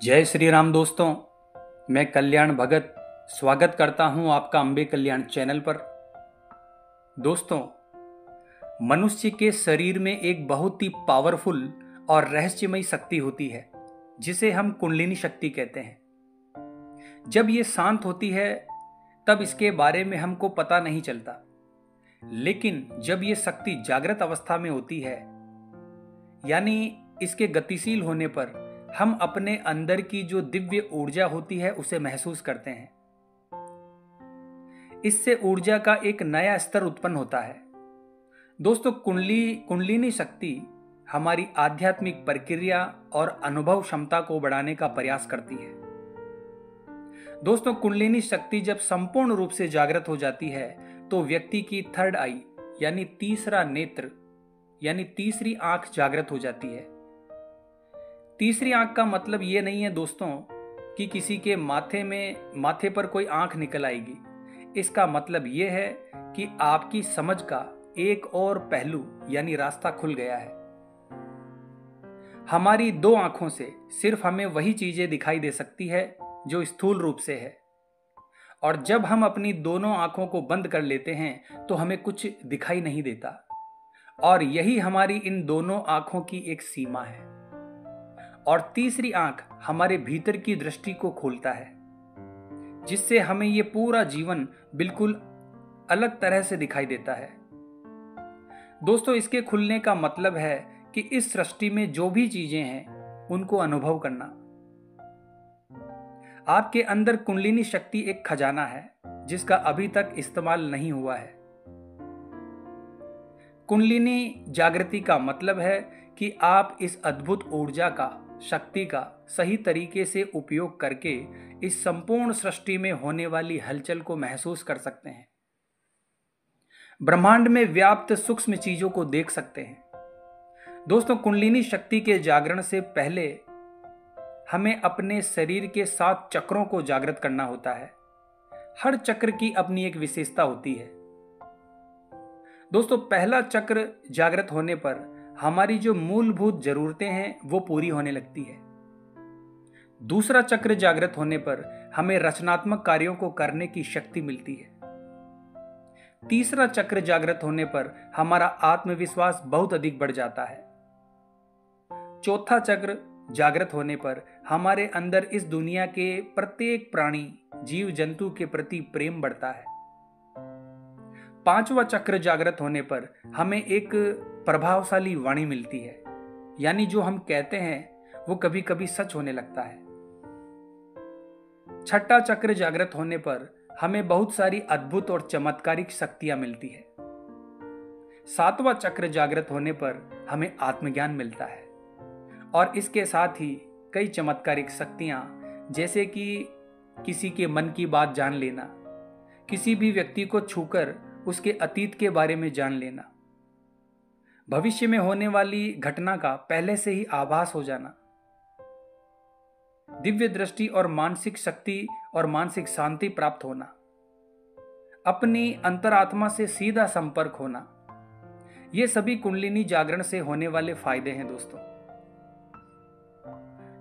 जय श्री राम दोस्तों। मैं कल्याण भगत स्वागत करता हूं आपका अंबे कल्याण चैनल पर। दोस्तों, मनुष्य के शरीर में एक बहुत ही पावरफुल और रहस्यमयी शक्ति होती है जिसे हम कुंडलिनी शक्ति कहते हैं। जब ये शांत होती है तब इसके बारे में हमको पता नहीं चलता, लेकिन जब ये शक्ति जागृत अवस्था में होती है, यानी इसके गतिशील होने पर हम अपने अंदर की जो दिव्य ऊर्जा होती है उसे महसूस करते हैं। इससे ऊर्जा का एक नया स्तर उत्पन्न होता है। दोस्तों, कुंडलिनी शक्ति हमारी आध्यात्मिक प्रक्रिया और अनुभव क्षमता को बढ़ाने का प्रयास करती है। दोस्तों, कुंडलिनी शक्ति जब संपूर्ण रूप से जागृत हो जाती है तो व्यक्ति की थर्ड आई यानी तीसरा नेत्र यानी तीसरी आंख जागृत हो जाती है। तीसरी आंख का मतलब यह नहीं है दोस्तों कि किसी के माथे पर कोई आंख निकल आएगी। इसका मतलब यह है कि आपकी समझ का एक और पहलू यानी रास्ता खुल गया है। हमारी दो आंखों से सिर्फ हमें वही चीजें दिखाई दे सकती है जो स्थूल रूप से है, और जब हम अपनी दोनों आंखों को बंद कर लेते हैं तो हमें कुछ दिखाई नहीं देता, और यही हमारी इन दोनों आंखों की एक सीमा है। और तीसरी आंख हमारे भीतर की दृष्टि को खोलता है, जिससे हमें यह पूरा जीवन बिल्कुल अलग तरह से दिखाई देता है। दोस्तों, इसके खुलने का मतलब है कि इस सृष्टि में जो भी चीजें हैं उनको अनुभव करना। आपके अंदर कुंडलिनी शक्ति एक खजाना है जिसका अभी तक इस्तेमाल नहीं हुआ है। कुंडलिनी जागृति का मतलब है कि आप इस अद्भुत ऊर्जा का, शक्ति का सही तरीके से उपयोग करके इस संपूर्ण सृष्टि में होने वाली हलचल को महसूस कर सकते हैं। ब्रह्मांड में व्याप्त सूक्ष्म चीजों को देख सकते हैं। दोस्तों, कुंडलिनी शक्ति के जागरण से पहले हमें अपने शरीर के 7 चक्रों को जागृत करना होता है। हर चक्र की अपनी एक विशेषता होती है। दोस्तों, पहला चक्र जागृत होने पर हमारी जो मूलभूत जरूरतें हैं वो पूरी होने लगती है। दूसरा चक्र जागृत होने पर हमें रचनात्मक कार्यों को करने की शक्ति मिलती है। तीसरा चक्र जागृत होने पर हमारा आत्मविश्वास बहुत अधिक बढ़ जाता है। चौथा चक्र जागृत होने पर हमारे अंदर इस दुनिया के प्रत्येक प्राणी, जीव जंतु के प्रति प्रेम बढ़ता है। पांचवा चक्र जागृत होने पर हमें एक प्रभावशाली वाणी मिलती है, यानी जो हम कहते हैं वो कभी कभी सच होने लगता है। छठा चक्र जागृत होने पर हमें बहुत सारी अद्भुत और चमत्कारिक शक्तियां मिलती है। सातवां चक्र जागृत होने पर हमें आत्मज्ञान मिलता है, और इसके साथ ही कई चमत्कारिक शक्तियां, जैसे कि किसी के मन की बात जान लेना, किसी भी व्यक्ति को छूकर उसके अतीत के बारे में जान लेना, भविष्य में होने वाली घटना का पहले से ही आभास हो जाना, दिव्य दृष्टि और मानसिक शक्ति और मानसिक शांति प्राप्त होना, अपनी अंतरात्मा से सीधा संपर्क होना, ये सभी कुंडलिनी जागरण से होने वाले फायदे हैं। दोस्तों,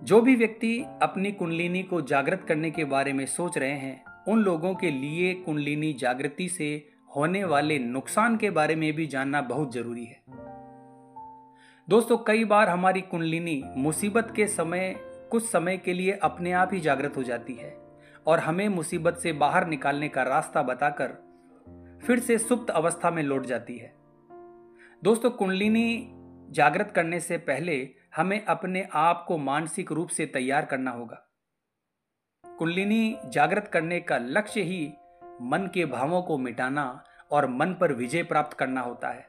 जो भी व्यक्ति अपनी कुंडलिनी को जागृत करने के बारे में सोच रहे हैं, उन लोगों के लिए कुंडलिनी जागृति से होने वाले नुकसान के बारे में भी जानना बहुत जरूरी है। दोस्तों, कई बार हमारी कुंडलिनी मुसीबत के समय कुछ समय के लिए अपने आप ही जागृत हो जाती है और हमें मुसीबत से बाहर निकालने का रास्ता बताकर फिर से सुप्त अवस्था में लौट जाती है। दोस्तों, कुंडलिनी जागृत करने से पहले हमें अपने आप को मानसिक रूप से तैयार करना होगा। कुंडलिनी जागृत करने का लक्ष्य ही मन के भावों को मिटाना और मन पर विजय प्राप्त करना होता है।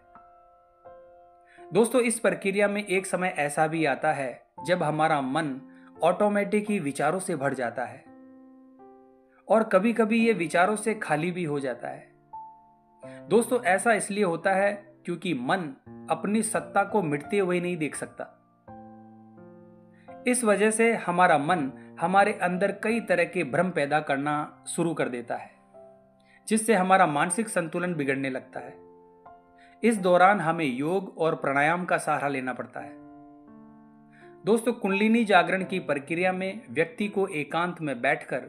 दोस्तों, इस प्रक्रिया में एक समय ऐसा भी आता है जब हमारा मन ऑटोमेटिक ही विचारों से भर जाता है, और कभी कभी ये विचारों से खाली भी हो जाता है। दोस्तों, ऐसा इसलिए होता है क्योंकि मन अपनी सत्ता को मिटते हुए नहीं देख सकता। इस वजह से हमारा मन हमारे अंदर कई तरह के भ्रम पैदा करना शुरू कर देता है, जिससे हमारा मानसिक संतुलन बिगड़ने लगता है। इस दौरान हमें योग और प्राणायाम का सहारा लेना पड़ता है। दोस्तों, कुंडलिनी जागरण की प्रक्रिया में व्यक्ति को एकांत में बैठकर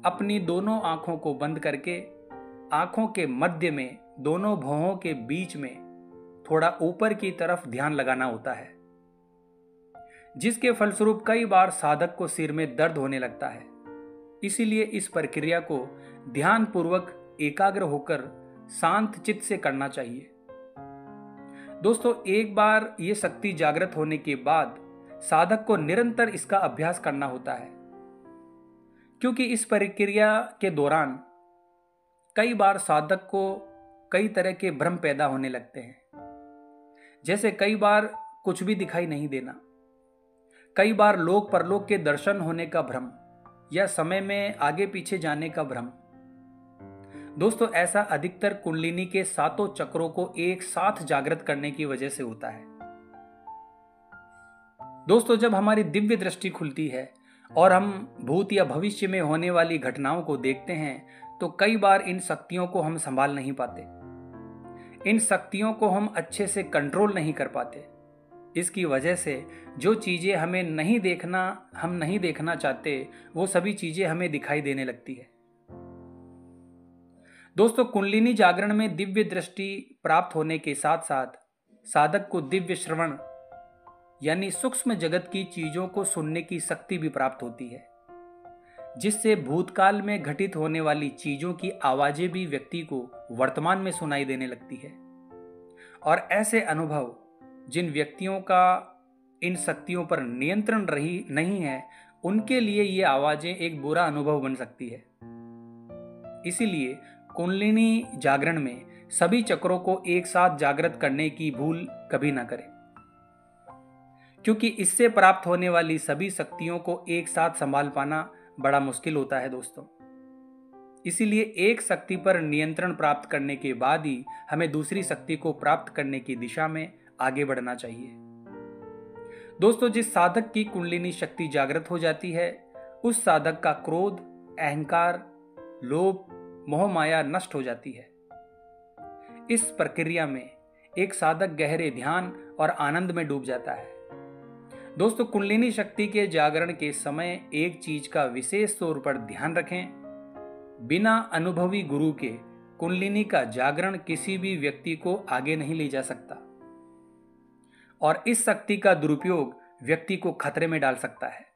अपनी दोनों आंखों को बंद करके आंखों के मध्य में दोनों भौहों के बीच में थोड़ा ऊपर की तरफ ध्यान लगाना होता है, जिसके फलस्वरूप कई बार साधक को सिर में दर्द होने लगता है। इसीलिए इस प्रक्रिया को ध्यान पूर्वक एकाग्र होकर शांत चित्त से करना चाहिए। दोस्तों, एक बार ये शक्ति जागृत होने के बाद साधक को निरंतर इसका अभ्यास करना होता है, क्योंकि इस प्रक्रिया के दौरान कई बार साधक को कई तरह के भ्रम पैदा होने लगते हैं। जैसे कई बार कुछ भी दिखाई नहीं देना, कई बार लोक परलोक के दर्शन होने का भ्रम या समय में आगे पीछे जाने का भ्रम। दोस्तों, ऐसा अधिकतर कुंडलिनी के सातों चक्रों को एक साथ जागृत करने की वजह से होता है। दोस्तों, जब हमारी दिव्य दृष्टि खुलती है और हम भूत या भविष्य में होने वाली घटनाओं को देखते हैं, तो कई बार इन शक्तियों को हम संभाल नहीं पाते, इन शक्तियों को हम अच्छे से कंट्रोल नहीं कर पाते। इसकी वजह से जो चीजें हमें नहीं देखना, हम नहीं देखना चाहते, वो सभी चीजें हमें दिखाई देने लगती है। दोस्तों, कुंडलिनी जागरण में दिव्य दृष्टि प्राप्त होने के साथ साथ साधक को दिव्य श्रवण यानी सूक्ष्म जगत की चीजों को सुनने की शक्ति भी प्राप्त होती है, जिससे भूतकाल में घटित होने वाली चीजों की आवाजें भी व्यक्ति को वर्तमान में सुनाई देने लगती है। और ऐसे अनुभव जिन व्यक्तियों का इन शक्तियों पर नियंत्रण नहीं है, उनके लिए ये आवाजें एक बुरा अनुभव बन सकती है। इसीलिए कुंडलिनी जागरण में सभी चक्रों को एक साथ जागृत करने की भूल कभी ना करें, क्योंकि इससे प्राप्त होने वाली सभी शक्तियों को एक साथ संभाल पाना बड़ा मुश्किल होता है। दोस्तों, इसीलिए एक शक्ति पर नियंत्रण प्राप्त करने के बाद ही हमें दूसरी शक्ति को प्राप्त करने की दिशा में आगे बढ़ना चाहिए। दोस्तों, जिस साधक की कुंडलिनी शक्ति जागृत हो जाती है, उस साधक का क्रोध, अहंकार, लोभ, मोह माया नष्ट हो जाती है। इस प्रक्रिया में एक साधक गहरे ध्यान और आनंद में डूब जाता है। दोस्तों, कुंडलिनी शक्ति के जागरण के समय एक चीज का विशेष तौर पर ध्यान रखें, बिना अनुभवी गुरु के कुंडलिनी का जागरण किसी भी व्यक्ति को आगे नहीं ले जा सकता और इस शक्ति का दुरुपयोग व्यक्ति को खतरे में डाल सकता है।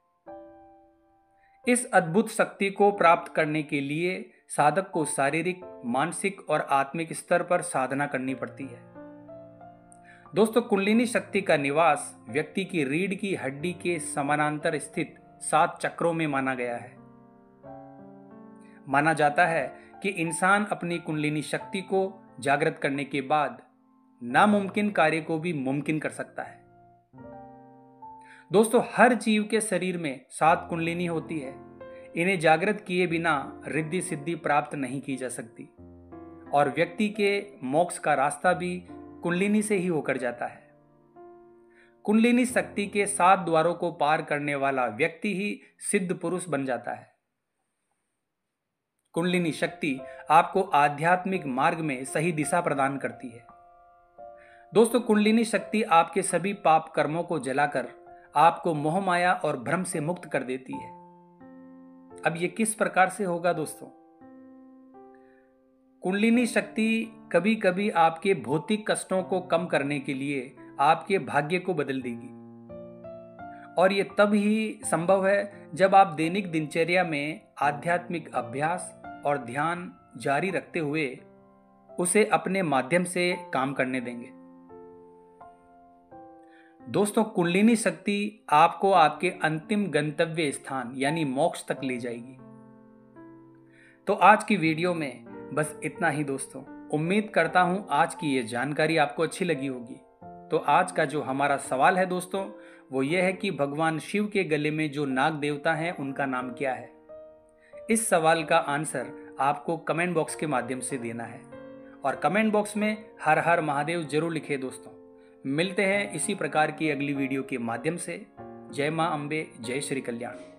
इस अद्भुत शक्ति को प्राप्त करने के लिए साधक को शारीरिक, मानसिक और आत्मिक स्तर पर साधना करनी पड़ती है। दोस्तों, कुंडलिनी शक्ति का निवास व्यक्ति की रीढ़ की हड्डी के समानांतर स्थित 7 चक्रों में माना गया है। माना जाता है कि इंसान अपनी कुंडलिनी शक्ति को जागृत करने के बाद नामुमकिन कार्य को भी मुमकिन कर सकता है। दोस्तों, हर जीव के शरीर में 7 कुंडलिनी होती है। इन्हें जागृत किए बिना रिद्धि सिद्धि प्राप्त नहीं की जा सकती और व्यक्ति के मोक्ष का रास्ता भी कुंडलिनी से ही होकर जाता है। कुंडलिनी शक्ति के 7 द्वारों को पार करने वाला व्यक्ति ही सिद्ध पुरुष बन जाता है। कुंडलिनी शक्ति आपको आध्यात्मिक मार्ग में सही दिशा प्रदान करती है। दोस्तों, कुंडलिनी शक्ति आपके सभी पाप कर्मों को जलाकर आपको मोह माया और भ्रम से मुक्त कर देती है। अब ये किस प्रकार से होगा दोस्तों? कुंडलिनी शक्ति कभी कभी आपके भौतिक कष्टों को कम करने के लिए आपके भाग्य को बदल देगी और ये तब ही संभव है जब आप दैनिक दिनचर्या में आध्यात्मिक अभ्यास और ध्यान जारी रखते हुए उसे अपने माध्यम से काम करने देंगे। दोस्तों, कुंडलिनी शक्ति आपको आपके अंतिम गंतव्य स्थान यानी मोक्ष तक ले जाएगी। तो आज की वीडियो में बस इतना ही दोस्तों। उम्मीद करता हूं आज की ये जानकारी आपको अच्छी लगी होगी। तो आज का जो हमारा सवाल है दोस्तों, वो ये है कि भगवान शिव के गले में जो नाग देवता हैं उनका नाम क्या है? इस सवाल का आंसर आपको कमेंट बॉक्स के माध्यम से देना है और कमेंट बॉक्स में हर हर महादेव जरूर लिखे दोस्तों। मिलते हैं इसी प्रकार की अगली वीडियो के माध्यम से। जय मां अम्बे, जय श्री कल्याण।